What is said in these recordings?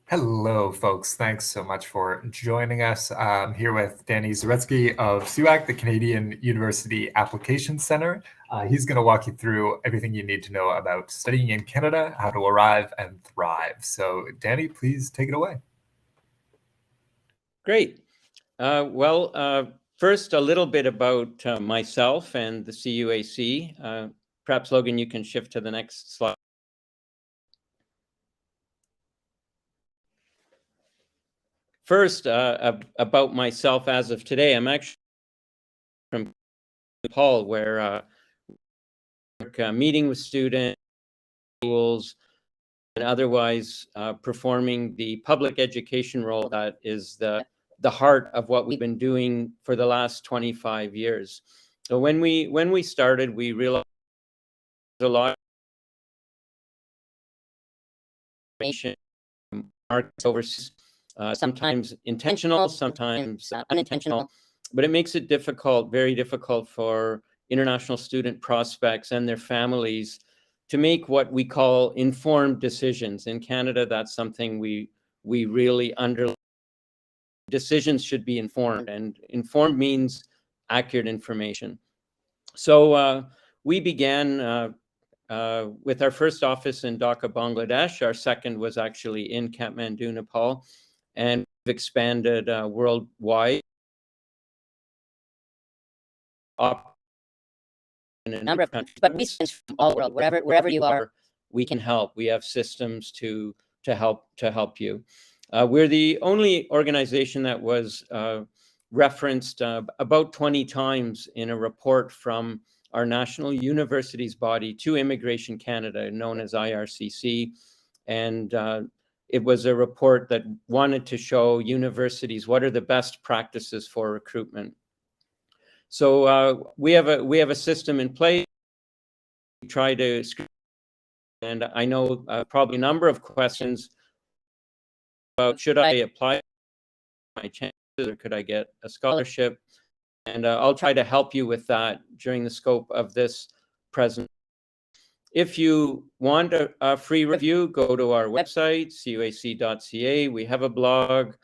Hello, folks. Thanks so much for joining us. I'm here with Dani Zaretsky of CUAC, the Canadian University Application Centre. He's going to walk you through everything you need to know about studying in Canada, how to arrive and thrive. So, Dani, please take it away. Great. First, a little bit about myself and the CUAC. Perhaps, Logan, you can shift to the next slide. First, about myself as of today, I'm actually from Paul, where meeting with students, schools, and otherwise performing the public education role that is the heart of what we've been doing for the last 25 years. So when we started, we realized a lot of information markets overseas, sometimes intentional, sometimes unintentional, but it makes it difficult, very difficult for international student prospects and their families to make what we call informed decisions. In Canada, that's something we really underline. Decisions should be informed, and informed means accurate information. So we began with our first office in Dhaka, Bangladesh. Our second was actually in Kathmandu, Nepal, and we've expanded worldwide. In a number of countries, but students from all the world, wherever you are, we can help. We have systems to help you. We're the only organization that was referenced about 20 times in a report from our national universities body to Immigration Canada, known as IRCC. And it was a report that wanted to show universities what are the best practices for recruitment. So we have a system in place. We try to, and I know probably a number of questions about should I apply for my chances or could I get a scholarship? And I'll try to help you with that during the scope of this presentation. If you want a free review, go to our website, cuac.ca. We have a blog.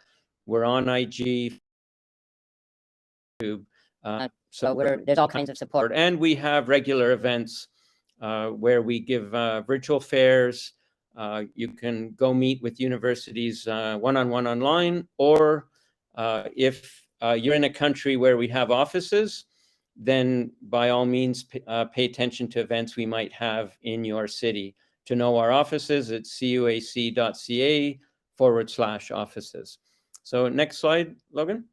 We're on IG, YouTube. So there's all kinds of support. And we have regular events where we give virtual fairs. You can go meet with universities one-on-one online, or if you're in a country where we have offices, then by all means pay attention to events we might have in your city. To know our offices, it's cuac.ca/offices. So next slide, Logan.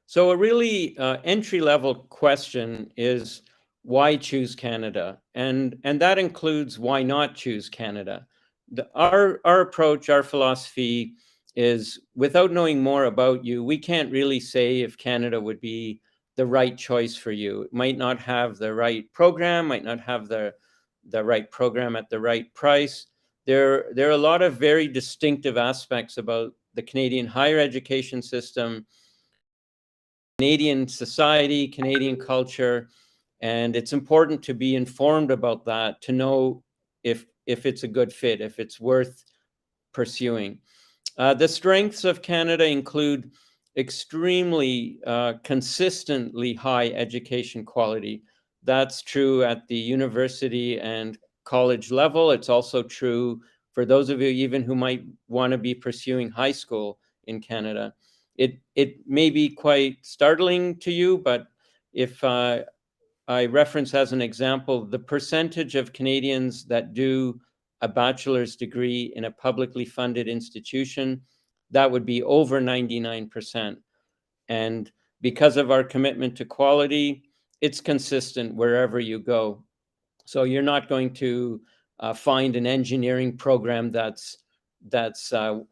So a really entry-level question is, why choose Canada? And that includes why not choose Canada. Our approach, our philosophy is, without knowing more about you, we can't really say if Canada would be the right choice for you. It might not have the right program, might not have the right program at the right price. There are a lot of very distinctive aspects about the Canadian higher education system, Canadian society, Canadian culture, and it's important to be informed about that, to know if it's a good fit, if it's worth pursuing. The strengths of Canada include extremely consistently high education quality. That's true at the university and college level. It's also true for those of you even who might want to be pursuing high school in Canada. It may be quite startling to you, but if I reference as an example, the percentage of Canadians that do a bachelor's degree in a publicly funded institution, that would be over 99%. And because of our commitment to quality, it's consistent wherever you go. So you're not going to find an engineering program that's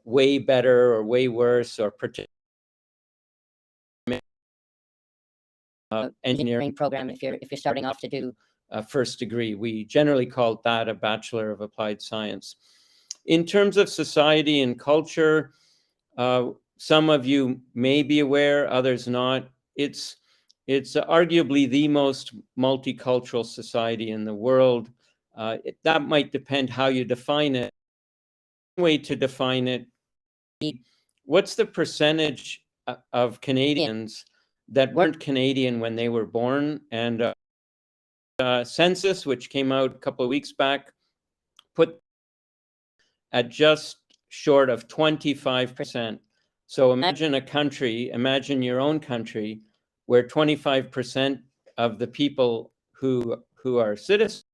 way better or way worse or particularly engineering program if you're starting off to do a first degree. We generally call that a Bachelor of Applied Science. In terms of society and culture, some of you may be aware, others not. It's arguably the most multicultural society in the world. That might depend how you define it. One way to define it, what's the percentage of Canadians that weren't Canadian when they were born? And census, which came out a couple of weeks back, put at just short of 25%. So imagine a country, imagine your own country, where 25% of the people who are citizens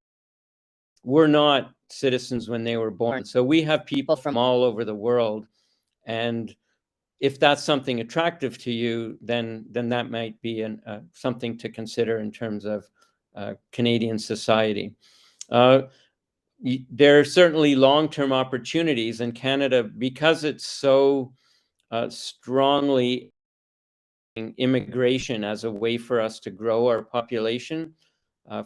were not citizens when they were born. So we have people from all over the world. And if that's something attractive to you, then that might be something to consider in terms of Canadian society. There are certainly long-term opportunities in Canada because it's so strongly immigration as a way for us to grow our population.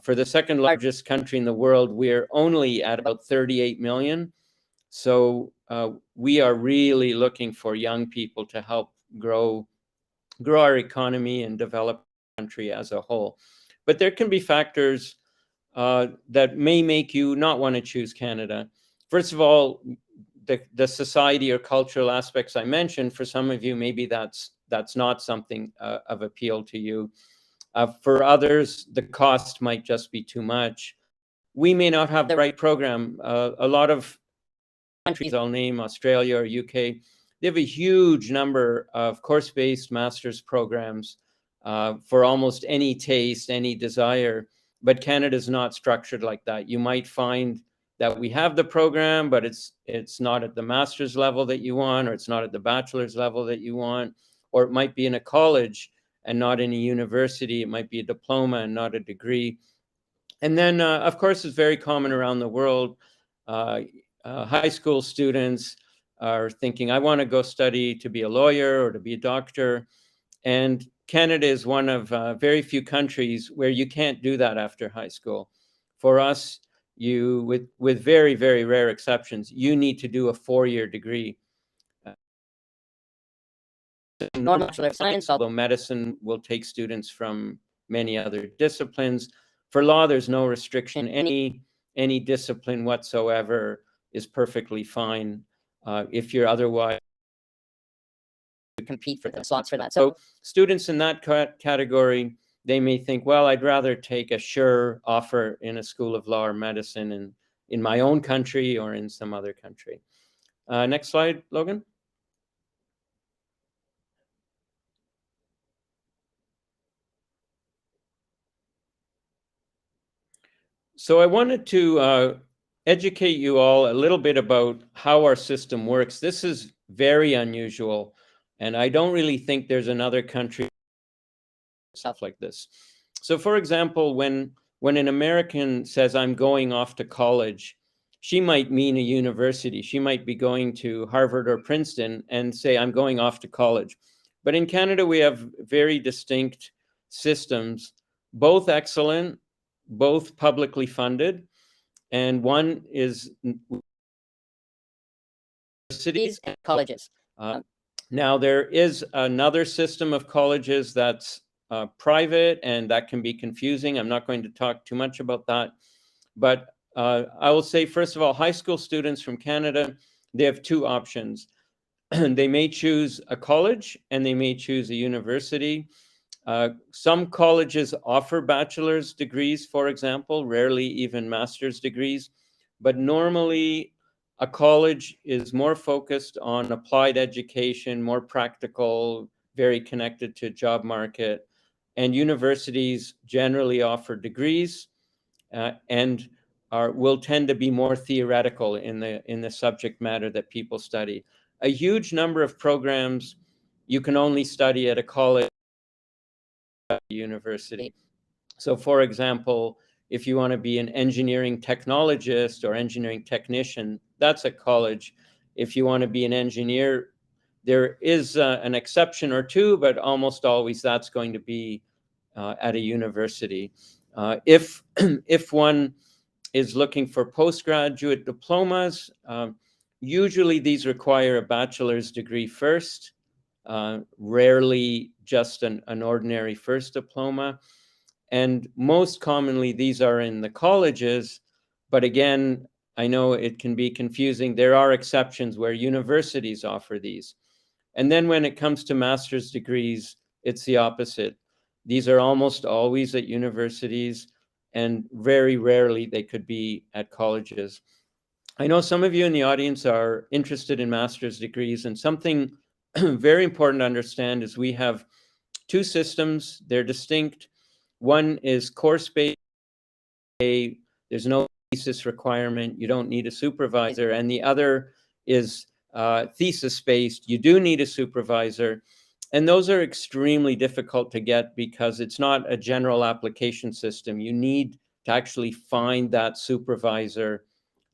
For the second largest country in the world, we're only at about 38 million. So we are really looking for young people to help grow our economy and develop the country as a whole. But there can be factors that may make you not want to choose Canada. First of all, the society or cultural aspects I mentioned, for some of you, maybe that's not something of appeal to you. For others, the cost might just be too much. We may not have the right program. A lot of countries, I'll name Australia or UK, they have a huge number of course-based master's programs for almost any taste, any desire. But Canada is not structured like that. You might find that we have the program, but it's not at the master's level that you want, or it's not at the bachelor's level that you want, or it might be in a college and not in a university. It might be a diploma and not a degree. And then, of course, it's very common around the world. High school students are thinking, I want to go study to be a lawyer or to be a doctor. And Canada is one of very few countries where you can't do that after high school. For us, with very, very rare exceptions, you need to do a 4-year degree. Normal Bachelor of Science, although medicine will take students from many other disciplines. For law, there's no restriction. Any discipline whatsoever is perfectly fine if you're otherwise compete for the slots for that. So students in that category, they may think, well, I'd rather take a sure offer in a school of law or medicine in my own country or in some other country. Next slide, Logan. So I wanted to educate you all a little bit about how our system works. This is very unusual, and I don't really think there's another country stuff like this. So for example, when an American says, I'm going off to college, she might mean a university. She might be going to Harvard or Princeton and say, I'm going off to college. But in Canada, we have very distinct systems, both excellent, both publicly funded, and one is universities and colleges. Now, there is another system of colleges that's private, and that can be confusing. I'm not going to talk too much about that. But I will say, first of all, high school students from Canada, they have two options. They may choose a college and they may choose a university. Some colleges offer bachelor's degrees, for example, rarely even master's degrees. But normally, a college is more focused on applied education, more practical, very connected to job market. And universities generally offer degrees and will tend to be more theoretical in the subject matter that people study. A huge number of programs you can only study at a college or university. So for example, if you want to be an engineering technologist or engineering technician, that's a college. If you want to be an engineer, there is an exception or two, but almost always that's going to be at a university. If one is looking for postgraduate diplomas, usually these require a bachelor's degree first, rarely just an ordinary first diploma. And most commonly, these are in the colleges, But again, I know it can be confusing. There are exceptions where universities offer these. And then when it comes to master's degrees, it's the opposite. These are almost always at universities, and very rarely they could be at colleges. I know some of you in the audience are interested in master's degrees, and something very important to understand is we have two systems. They're distinct. One is course-based. There's no thesis requirement. You don't need a supervisor. And the other is thesis-based. You do need a supervisor. And those are extremely difficult to get because it's not a general application system. You need to actually find that supervisor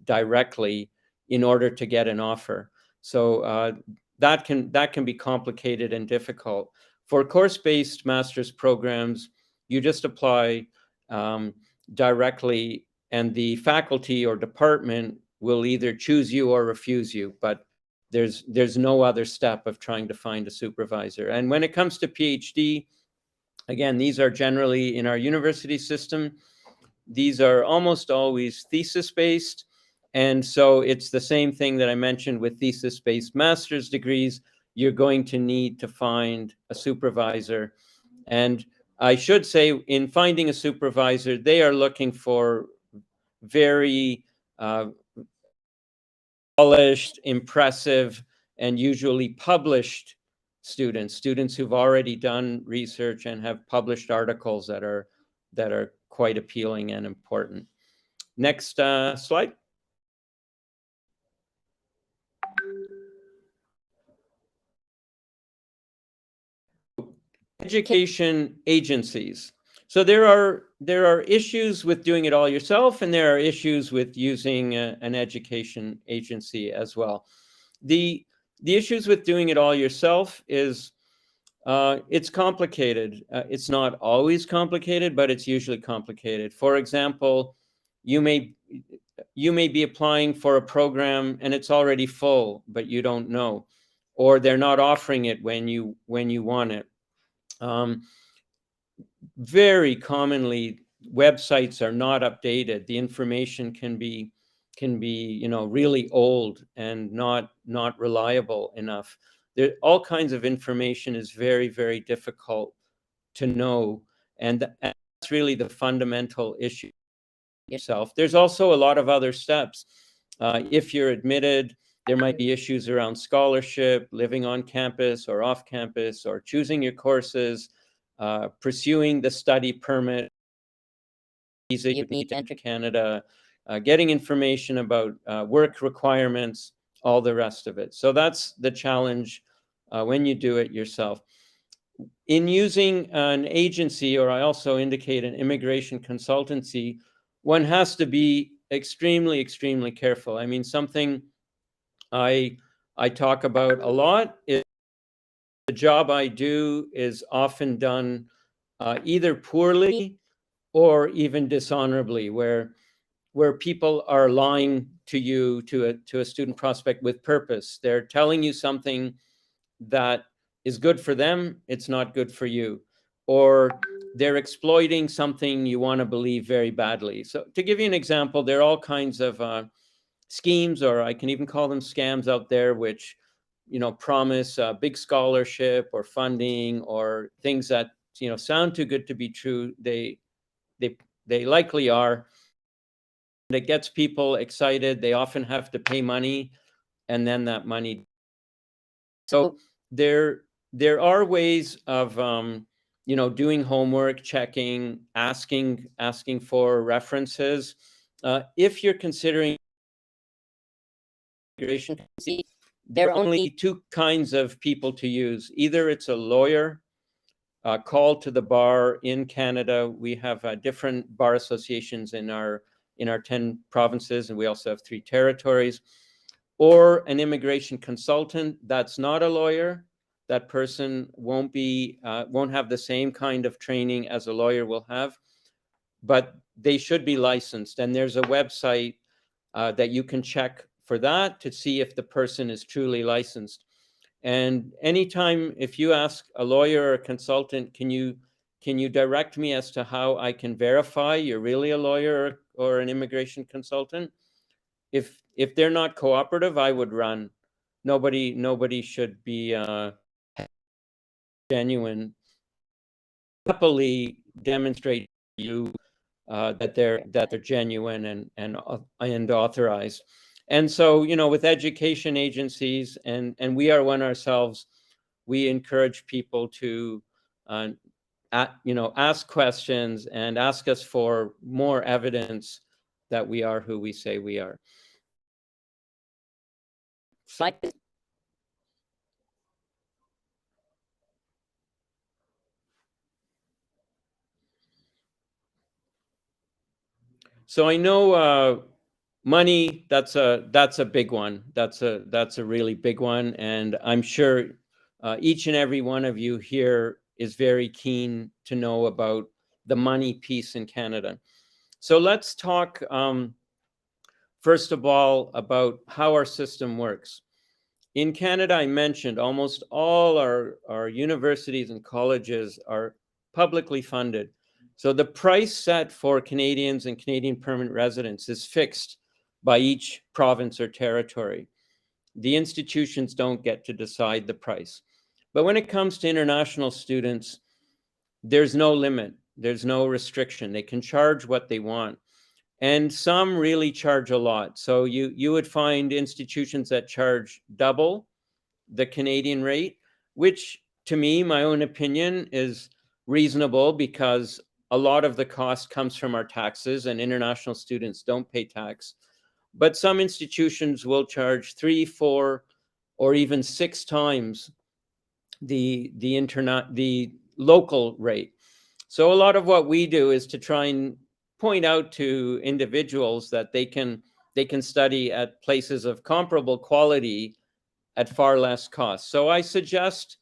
directly in order to get an offer. So that can be complicated and difficult. For course-based master's programs, you just apply directly, and the faculty or department will either choose you or refuse you, but there's no other step of trying to find a supervisor. And when it comes to PhD, again, these are generally in our university system. These are almost always thesis-based. And so it's the same thing that I mentioned with thesis-based master's degrees. You're going to need to find a supervisor. And I should say, in finding a supervisor, they are looking for very polished, impressive, and usually published students who've already done research and have published articles that are quite appealing and important. Next slide. Education agencies. So there are issues with doing it all yourself, and there are issues with using an education agency as well. The issues with doing it all yourself is it's complicated. It's not always complicated, but it's usually complicated. For example, you may be applying for a program and it's already full, but you don't know, or they're not offering it when you want it. Very commonly, websites are not updated. The information can be really old and not reliable enough. There, all kinds of information is very, very difficult to know, and that's really the fundamental issue yourself. There's also a lot of other steps. If you're admitted, there might be issues around scholarship, living on campus or off campus, or choosing your courses, pursuing the study permit, visa you need to enter Canada, getting information about work requirements, all the rest of it. So that's the challenge when you do it yourself. In using an agency, or I also indicate an immigration consultancy, one has to be extremely, extremely careful. I mean, something I talk about a lot is the job I do is often done either poorly or even dishonorably, where people are lying to you, to a student prospect, with purpose. They're telling you something that is good for them, it's not good for you, or they're exploiting something you want to believe very badly. So to give you an example, there are all kinds of schemes, or I can even call them scams, out there, which promise a big scholarship or funding or things that sound too good to be true. They likely are. And it gets people excited. They often have to pay money, and then that money. So there are ways of doing homework, checking, asking for references. If you're considering immigration, there are only two kinds of people to use. Either it's a lawyer called to the bar in Canada. We have different bar associations in our 10 provinces, and we also have 3 territories. Or an immigration consultant that's not a lawyer. That person won't have the same kind of training as a lawyer will have, but they should be licensed. And there's a website that you can check for that to see if the person is truly licensed. And anytime, if you ask a lawyer or a consultant, can you direct me as to how I can verify you're really a lawyer or an immigration consultant, if they're not cooperative, I would run. Nobody should be genuine. Happily demonstrate to you that they're genuine and authorized. And so, you know, with education agencies, and we are one ourselves, we encourage people to you know, ask questions and ask us for more evidence that we are who we say we are. Slide. So I know money, that's a big one. That's a really big one. And I'm sure each and every one of you here is very keen to know about the money piece in Canada. So let's talk, first of all, about how our system works. In Canada, I mentioned almost all our universities and colleges are publicly funded. So the price set for Canadians and Canadian permanent residents is fixed by each province or territory. The institutions don't get to decide the price. But when it comes to international students, there's no limit. There's no restriction. They can charge what they want. And some really charge a lot. So you would find institutions that charge double the Canadian rate, which to me, my own opinion, is reasonable because a lot of the cost comes from our taxes and international students don't pay tax. But some institutions will charge 3, 4, or even 6 times the local rate. So a lot of what we do is to try and point out to individuals that they can study at places of comparable quality at far less cost. So I suggest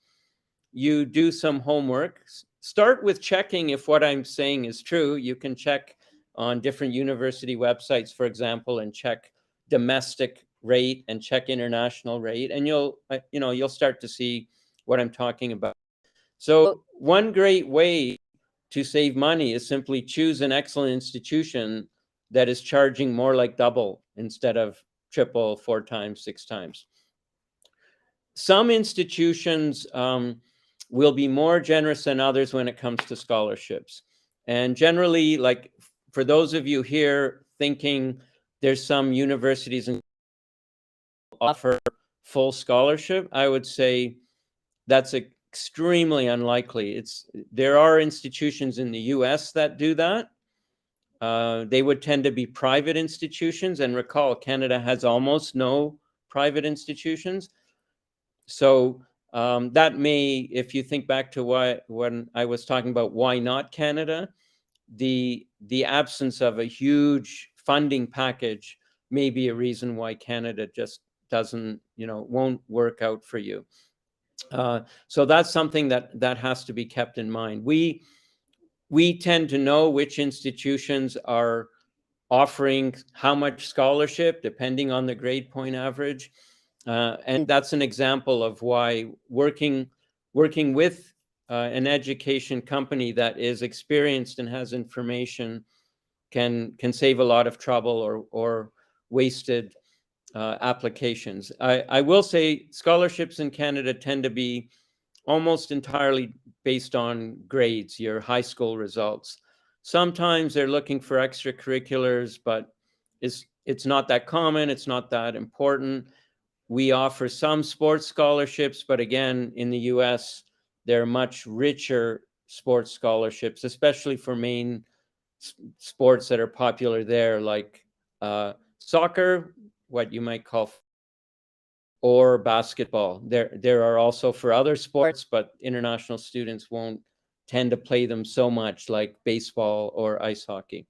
you do some homework. Start with checking if what I'm saying is true. You can check on different university websites, for example, and check domestic rate and check international rate, and you'll start to see what I'm talking about. So one great way to save money is simply choose an excellent institution that is charging more like double instead of triple, 4 times, 6 times. Some institutions will be more generous than others when it comes to scholarships. And generally, like for those of you here thinking there's some universities that offer full scholarship, I would say that's extremely unlikely. There are institutions in the US that do that. They would tend to be private institutions. And recall, Canada has almost no private institutions. So that may, if you think back to when I was talking about why not Canada, the absence of a huge funding package may be a reason why Canada just doesn't, won't work out for you. So that's something that has to be kept in mind. We tend to know which institutions are offering how much scholarship depending on the grade point average. And that's an example of why working with an education company that is experienced and has information can save a lot of trouble or wasted applications. I will say scholarships in Canada tend to be almost entirely based on grades, your high school results. Sometimes they're looking for extracurriculars, but it's not that common. It's not that important. We offer some sports scholarships, but again, in the US, there are much richer sports scholarships, especially for main sports that are popular there, like soccer, what you might call, or basketball. There are also for other sports, but international students won't tend to play them so much, like baseball or ice hockey.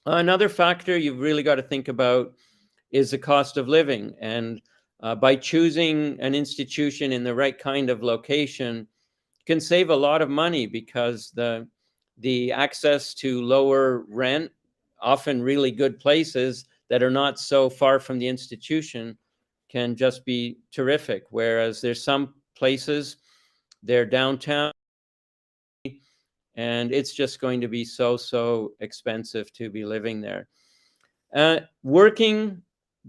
Another factor you've really got to think about is the cost of living. And by choosing an institution in the right kind of location can save a lot of money because the access to lower rent, often really good places that are not so far from the institution, can just be terrific. Whereas there's some places, they're downtown and it's just going to be so expensive to be living there. Working,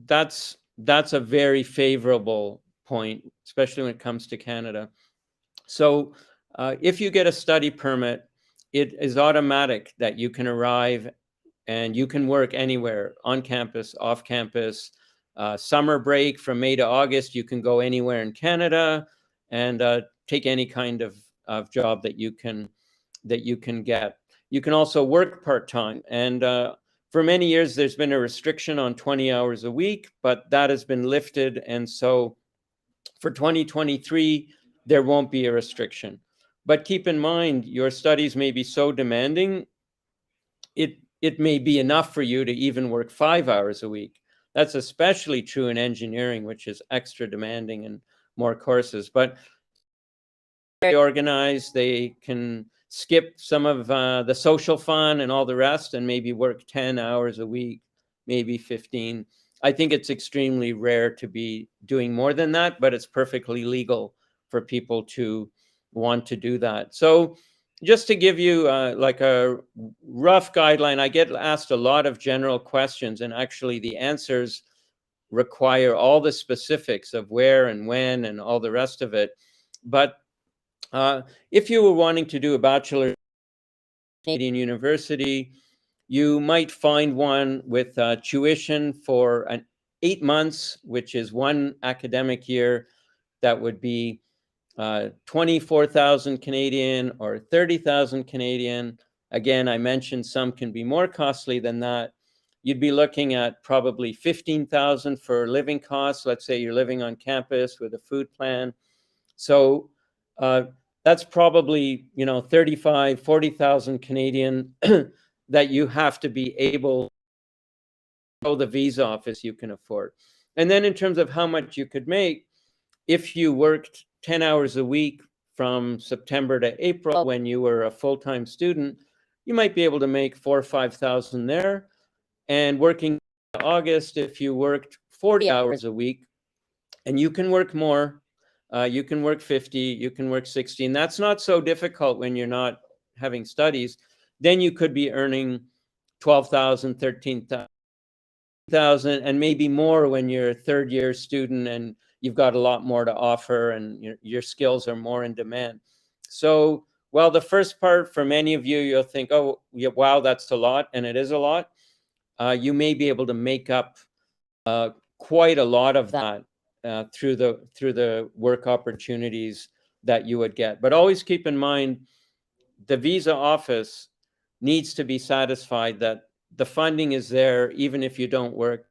that's a very favorable point, especially when it comes to Canada. So if you get a study permit, it is automatic that you can arrive and you can work anywhere, on campus, off campus. Summer break from May to August, you can go anywhere in Canada and take any kind of job that you can get. You can also work part-time, and for many years there's been a restriction on 20 hours a week, but that has been lifted, and so for 2023 there won't be a restriction. But keep in mind, your studies may be so demanding, it may be enough for you to even work 5 hours a week. That's especially true in engineering, which is extra demanding and more courses. But they organize, they can skip some of the social fun and all the rest and maybe work 10 hours a week, maybe 15. I think it's extremely rare to be doing more than that, but it's perfectly legal for people to want to do that. So just to give you like a rough guideline, I get asked a lot of general questions, and actually the answers require all the specifics of where and when and all the rest of it. But if you were wanting to do a bachelor at Canadian University, you might find one with tuition for 8 months, which is 1 academic year. That would be 24,000 Canadian or 30,000 Canadian. Again, I mentioned some can be more costly than that. You'd be looking at probably 15,000 for living costs. Let's say you're living on campus with a food plan. So that's probably, 35, 40,000 Canadian that you have to be able to show the visa office you can afford. And then in terms of how much you could make, if you worked 10 hours a week from September to April when you were a full-time student, you might be able to make 4,000 or 5,000 there. And working in August, if you worked 40 hours a week, and you can work more, you can work 50, you can work 60, and that's not so difficult when you're not having studies, then you could be earning 12,000, 13,000, and maybe more when you're a third-year student and you've got a lot more to offer and your skills are more in demand. So while the first part, for many of you, you'll think, oh, yeah, wow, that's a lot, and it is a lot, you may be able to make up quite a lot of that through the work opportunities that you would get. But always keep in mind, the visa office needs to be satisfied that the funding is there, even if you don't work.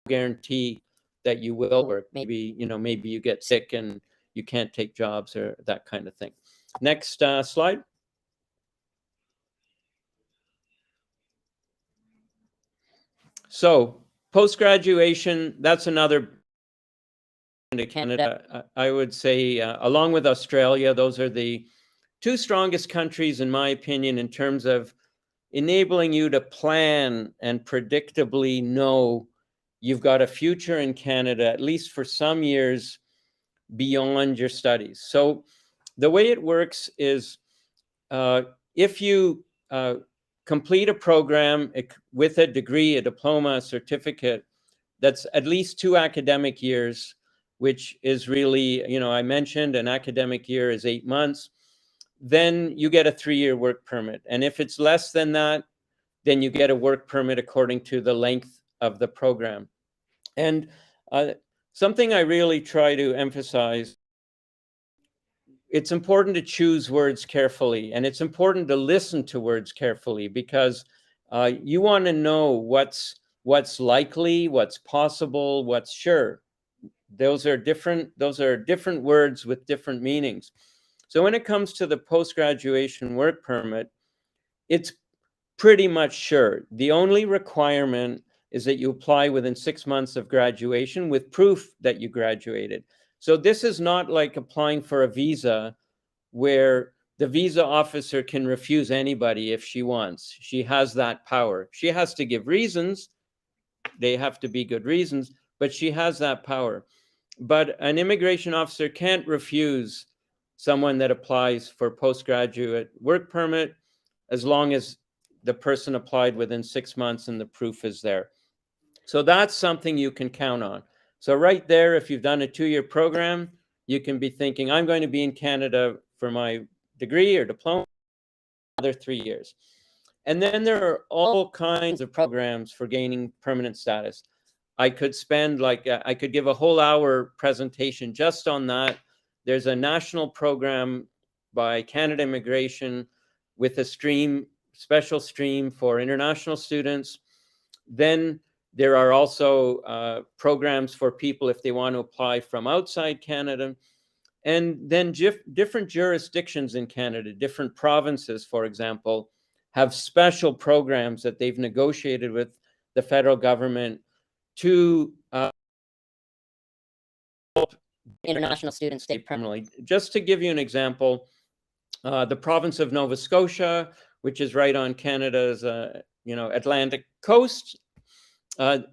Guarantee that you will work. Maybe you get sick and you can't take jobs or that kind of thing. Next slide. So post-graduation, that's another to Canada. I would say, along with Australia, those are the 2 strongest countries, in my opinion, in terms of enabling you to plan and predictably know you've got a future in Canada, at least for some years beyond your studies. So the way it works is if you complete a program with a degree, a diploma, a certificate, that's at least 2 academic years, which is really, I mentioned an academic year is 8 months, then you get a 3-year work permit. And if it's less than that, then you get a work permit according to the length of the program. And something I really try to emphasize, it's important to choose words carefully, and it's important to listen to words carefully, because you want to know what's likely, what's possible, what's sure. Those are different words with different meanings. So when it comes to the post-graduation work permit, it's pretty much sure. The only requirement is that you apply within 6 months of graduation with proof that you graduated. So this is not like applying for a visa where the visa officer can refuse anybody if she wants. She has that power. She has to give reasons. They have to be good reasons, but she has that power. But an immigration officer can't refuse someone that applies for postgraduate work permit, as long as the person applied within 6 months and the proof is there. So that's something you can count on. So right there, if you've done a 2-year program, you can be thinking, I'm going to be in Canada for my degree or diploma another 3 years. And then there are all kinds of programs for gaining permanent status. I could spend I could give a whole hour presentation just on that. There's a national program by Canada Immigration with a special stream for international students. Then there are also programs for people if they want to apply from outside Canada. And then different jurisdictions in Canada, different provinces, for example, have special programs that they've negotiated with the federal government to help international students stay permanently. Just to give you an example, the province of Nova Scotia, which is right on Canada's Atlantic coast,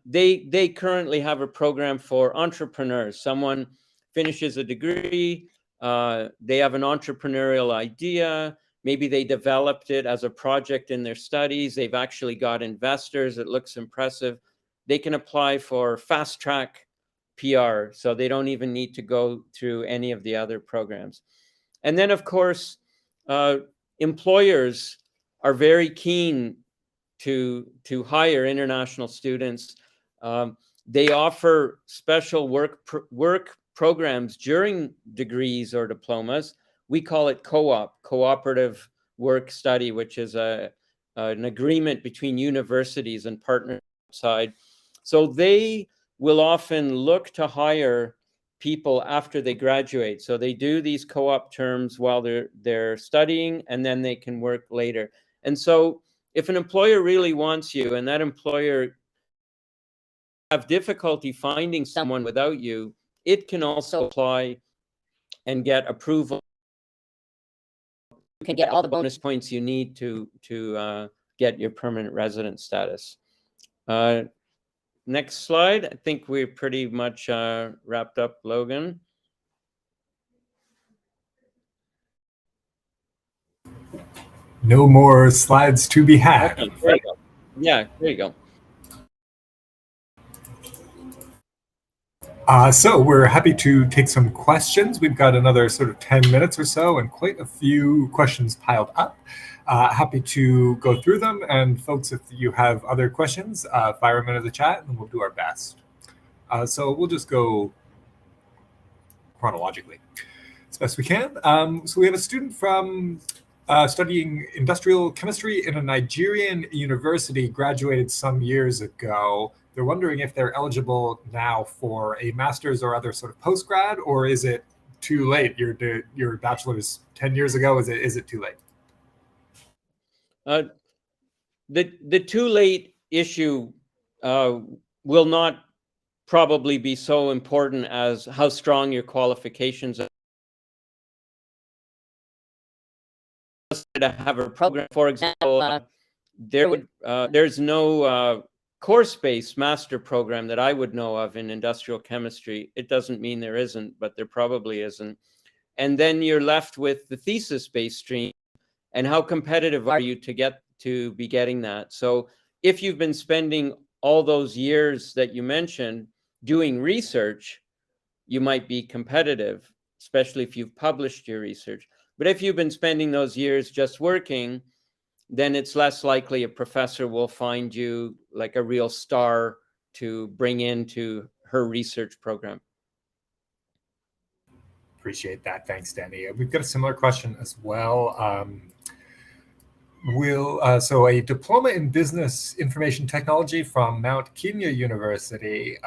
they currently have a program for entrepreneurs. Someone finishes a degree, they have an entrepreneurial idea, maybe they developed it as a project in their studies, they've actually got investors, it looks impressive. They can apply for fast track PR, so they don't even need to go through any of the other programs. And then, of course, employers are very keen to hire international students. They offer special work programs during degrees or diplomas. We call it cooperative work study, which is an agreement between universities and partners outside. So they will often look to hire people after they graduate. So they do these co-op terms while they're studying, and then they can work later. And so if an employer really wants you and that employer have difficulty finding someone without you, it can also apply and get approval. You can get all the bonus points you need to get your permanent resident status. Next slide. I think we're pretty much wrapped up, Logan. No more slides to be had. Okay, there you go. Yeah, there you go. So we're happy to take some questions. We've got another sort of 10 minutes or so and quite a few questions piled up. Happy to go through them. And folks, if you have other questions, fire them into the chat and we'll do our best. So we'll just go chronologically as best we can. So we have a student from studying industrial chemistry in a Nigerian university, graduated some years ago. They're wondering if they're eligible now for a master's or other sort of postgrad, or is it too late? Your bachelor's 10 years ago, is it too late? The too late issue will not probably be so important as how strong your qualifications are. To have a program, for example, there's no course-based master program that I would know of in industrial chemistry. It doesn't mean there isn't, but there probably isn't. And then you're left with the thesis-based stream, and how competitive are you to be getting that? So if you've been spending all those years that you mentioned doing research, you might be competitive, especially if you've published your research. But if you've been spending those years just working, then it's less likely a professor will find you like a real star to bring into her research program. Appreciate that. Thanks, Danny. We've got a similar question as well. So a diploma in business information technology from Mount Kenya University.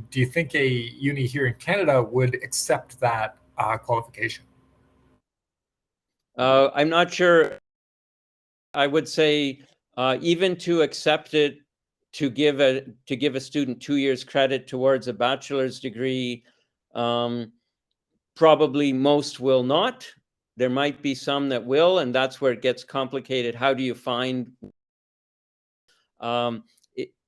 Do you think a uni here in Canada would accept that qualification? I'm not sure. I would say even to accept it, to give a student 2 years credit towards a bachelor's degree, probably most will not. There might be some that will, and that's where it gets complicated. How do you find?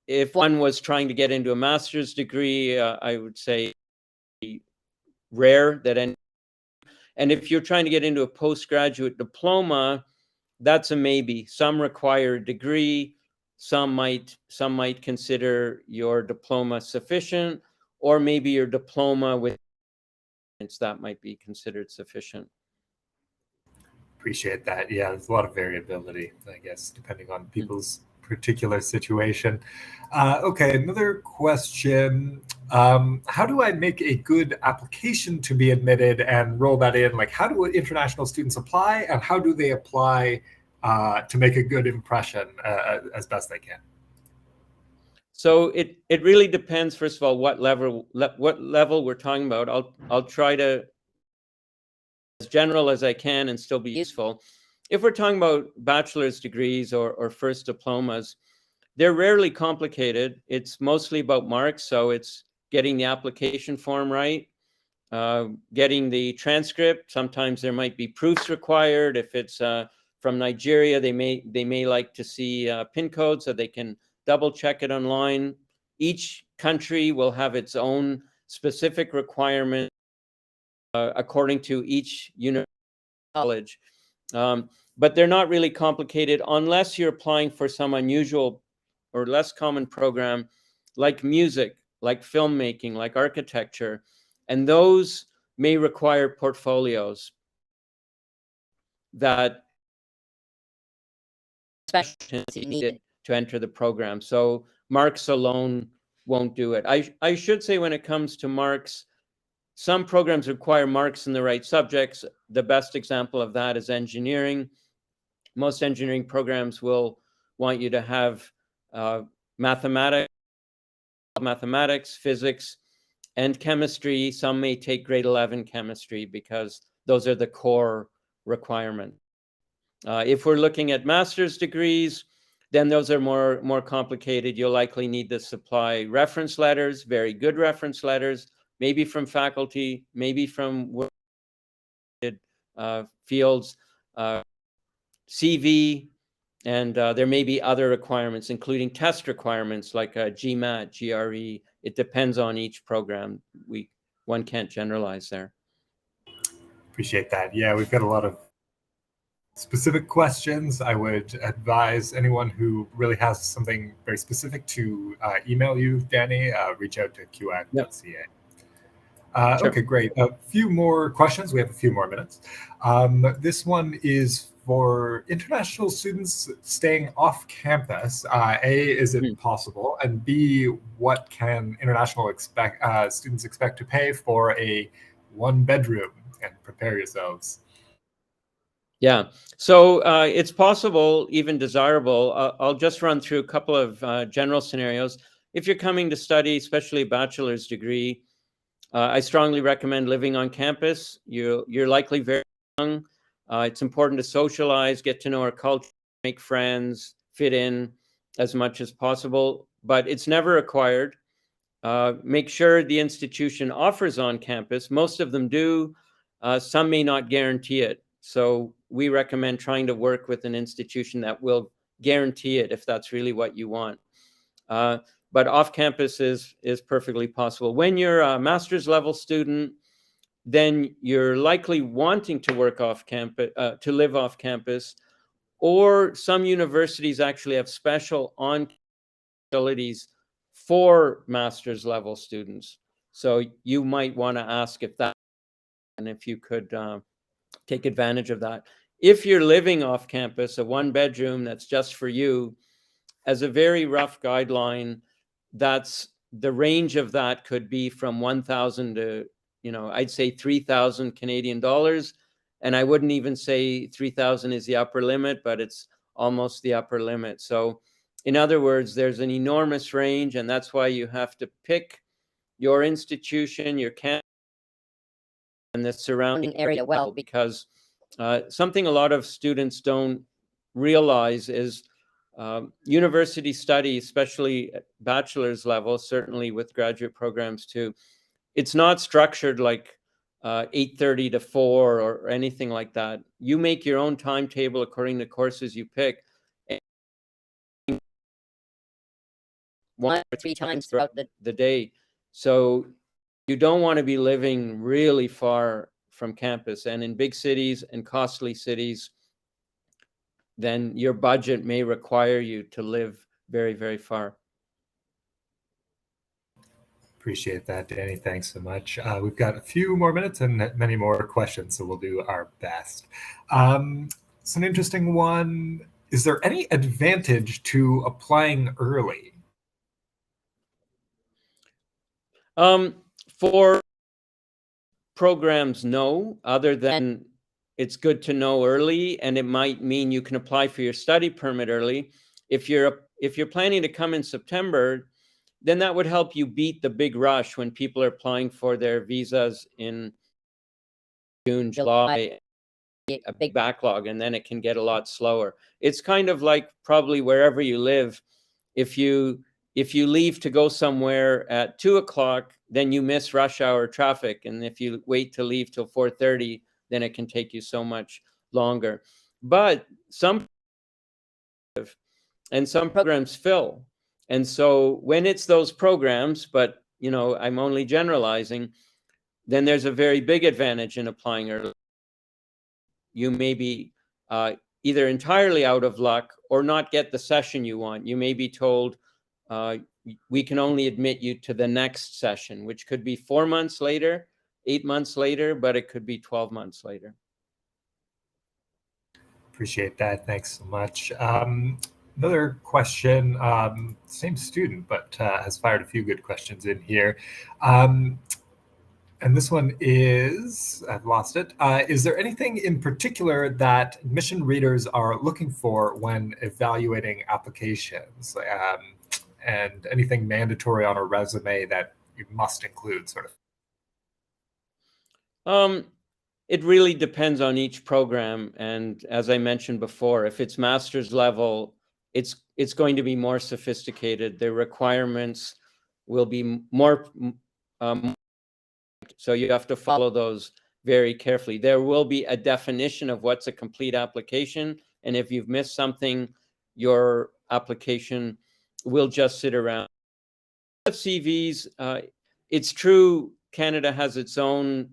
If one was trying to get into a master's degree, I would say rare that any. And if you're trying to get into a postgraduate diploma, that's a maybe. Some require a degree. Some might consider your diploma sufficient, or maybe your diploma with that might be considered sufficient. Appreciate that. Yeah, there's a lot of variability, I guess, depending on people's particular situation. Okay, another question. How do I make a good application to be admitted and roll that in? Like, how do international students apply, and how do they apply to make a good impression as best they can? So it really depends, first of all, what level we're talking about. I'll try to as general as I can and still be useful. If we're talking about bachelor's degrees or first diplomas, they're rarely complicated. It's mostly about marks. So it's getting the application form right, getting the transcript. Sometimes there might be proofs required. If it's from Nigeria, they may like to see PIN code so they can double check it online. Each country will have its own specific requirement according to each college. But they're not really complicated unless you're applying for some unusual or less common program like music, like filmmaking, like architecture. And those may require portfolios that needed to enter the program. So marks alone won't do it. I should say, when it comes to marks, some programs require marks in the right subjects. The best example of that is engineering. Most engineering programs will want you to have mathematics, physics, and chemistry. Some may take grade 11 chemistry because those are the core requirements. If we're looking at master's degrees, then those are more complicated. You'll likely need to supply reference letters, very good reference letters, maybe from faculty, maybe from fields, CV, and there may be other requirements, including test requirements like GMAT, GRE. It depends on each program. One can't generalize there. Appreciate that. Yeah, we've got a lot of specific questions. I would advise anyone who really has something very specific to email you, Dani. Reach out to CUAC.ca. Yep. Sure. Okay, great. A few more questions. We have a few more minutes. This one is for international students staying off campus. A, is it possible? And B, what can international students expect to pay for a one-bedroom? And prepare yourselves. Yeah, so it's possible, even desirable. I'll just run through a couple of general scenarios. If you're coming to study, especially a bachelor's degree, I strongly recommend living on campus. You're likely very young. It's important to socialize, get to know our culture, make friends, fit in as much as possible, but it's never required. Make sure the institution offers on campus. Most of them do. Some may not guarantee it. So we recommend trying to work with an institution that will guarantee it if that's really what you want. But off campus is perfectly possible. When you're a master's level student, then you're likely wanting to work off campus, to live off campus, or some universities actually have special on facilities for master's level students. So you might want to ask if that, and if you could take advantage of that. If you're living off campus, a one bedroom that's just for you, as a very rough guideline, that's the range of that could be from 1,000 to, I'd say 3,000 Canadian dollars. And I wouldn't even say 3,000 is the upper limit, but it's almost the upper limit. So in other words, there's an enormous range, and that's why you have to pick your institution, your campus, and the surrounding area well, because something a lot of students don't realize is university study, especially at bachelor's level, certainly with graduate programs too, it's not structured like 8:30 to 4 or anything like that. You make your own timetable according to courses you pick. One or three times throughout the day. So you don't want to be living really far from campus. And in big cities and costly cities, then your budget may require you to live very, very far. Appreciate that, Danny. Thanks so much. We've got a few more minutes and many more questions, so we'll do our best. It's an interesting one. Is there any advantage to applying early? For programs, no, other than it's good to know early, and it might mean you can apply for your study permit early. If you're planning to come in September, then that would help you beat the big rush when people are applying for their visas in June, July, a big backlog, and then it can get a lot slower. It's kind of like probably wherever you live. If you leave to go somewhere at 2 o'clock, then you miss rush hour traffic. And if you wait to leave till 4:30, then it can take you so much longer. But some programs fill. And so when it's those programs, but I'm only generalizing, then there's a very big advantage in applying early. You may be either entirely out of luck or not get the session you want. You may be told, we can only admit you to the next session, which could be 4 months later, 8 months later, but it could be 12 months later. Appreciate that. Thanks so much. Another question, same student, but has fired a few good questions in here. And this one is, I've lost it. Is there anything in particular that admission readers are looking for when evaluating applications? And anything mandatory on a resume that you must include, sort of? It really depends on each program. And as I mentioned before, if it's master's level, it's going to be more sophisticated. The requirements will be more, so you have to follow those very carefully. There will be a definition of what's a complete application. And if you've missed something, your application will just sit around. CVs, it's true, Canada has its own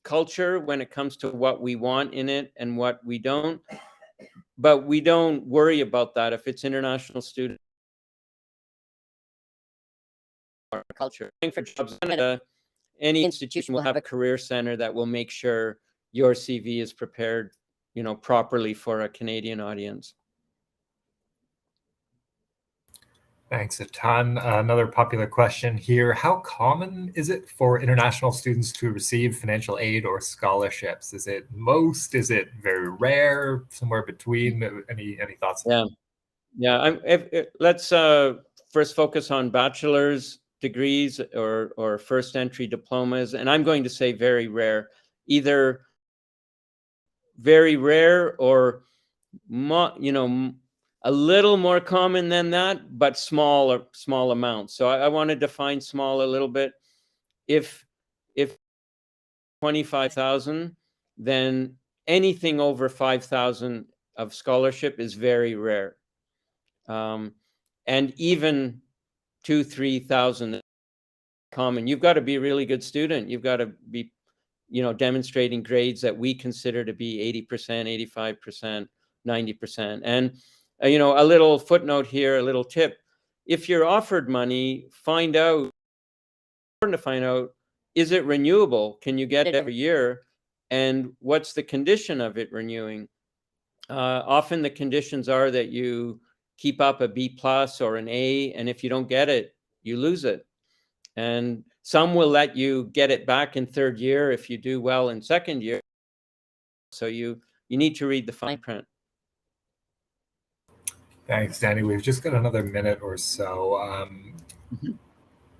culture when it comes to what we want in it and what we don't. But we don't worry about that if it's international student culture. For jobs in Canada, any institution will have a career center that will make sure your CV is prepared, properly for a Canadian audience. Thanks a ton. Another popular question here. How common is it for international students to receive financial aid or scholarships? Is it most? Is it very rare? Somewhere between? Any thoughts? Yeah. Let's first focus on bachelor's degrees or first entry diplomas. And I'm going to say very rare. Either very rare or, a little more common than that, but small amounts. So I want to define small a little bit. If 25,000, then anything over 5,000 of scholarship is very rare. And even 2,000-3,000 common. You've got to be a really good student. You've got to be, demonstrating grades that we consider to be 80%, 85%, 90%. And a little footnote here, a little tip. If you're offered money, find out, is it renewable? Can you get it every year? And what's the condition of it renewing? Often the conditions are that you keep up a B+ or an A, and if you don't get it, you lose it. And some will let you get it back in third year if you do well in second year. So you need to read the fine print. Thanks, Danny. We've just got another minute or so.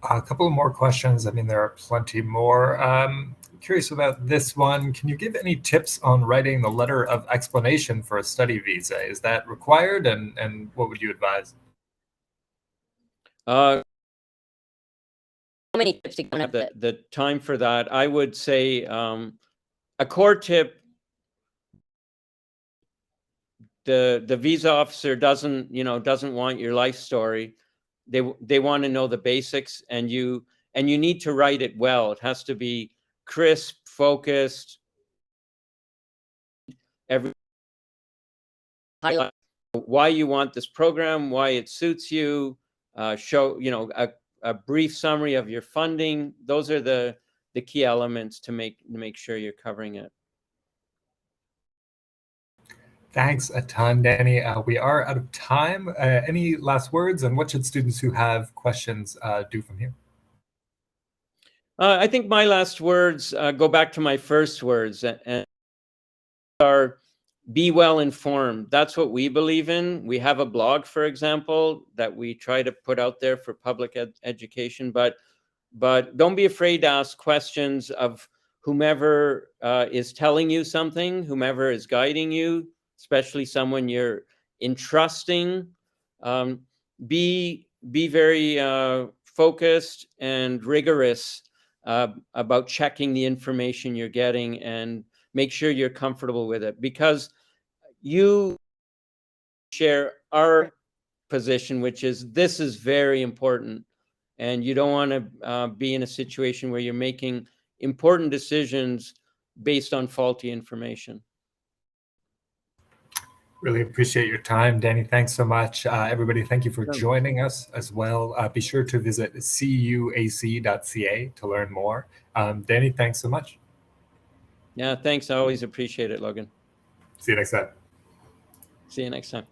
A couple of more questions. I mean, there are plenty more. Curious about this one. Can you give any tips on writing the letter of explanation for a study visa? Is that required, and what would you advise? How many tips do you have the time for that? I would say a core tip. The visa officer doesn't want your life story. They want to know the basics, and you need to write it well. It has to be crisp, focused, highlight why you want this program, why it suits you, show, a brief summary of your funding. Those are the key elements to make sure you're covering it. Thanks a ton, Dani. We are out of time. Any last words, and what should students who have questions do from here? I think my last words go back to my first words, and are be well informed. That's what we believe in. We have a blog, for example, that we try to put out there for public education, but don't be afraid to ask questions of whomever is telling you something, whomever is guiding you, especially someone you're entrusting. Be very focused and rigorous about checking the information you're getting, and make sure you're comfortable with it, because you share our position, which is this is very important. And you don't want to be in a situation where you're making important decisions based on faulty information. Really appreciate your time, Dani. Thanks so much. Everybody, thank you for joining us as well. Be sure to visit cuac.ca to learn more. Dani, thanks so much. Yeah, thanks. I always appreciate it, Logan. See you next time. See you next time.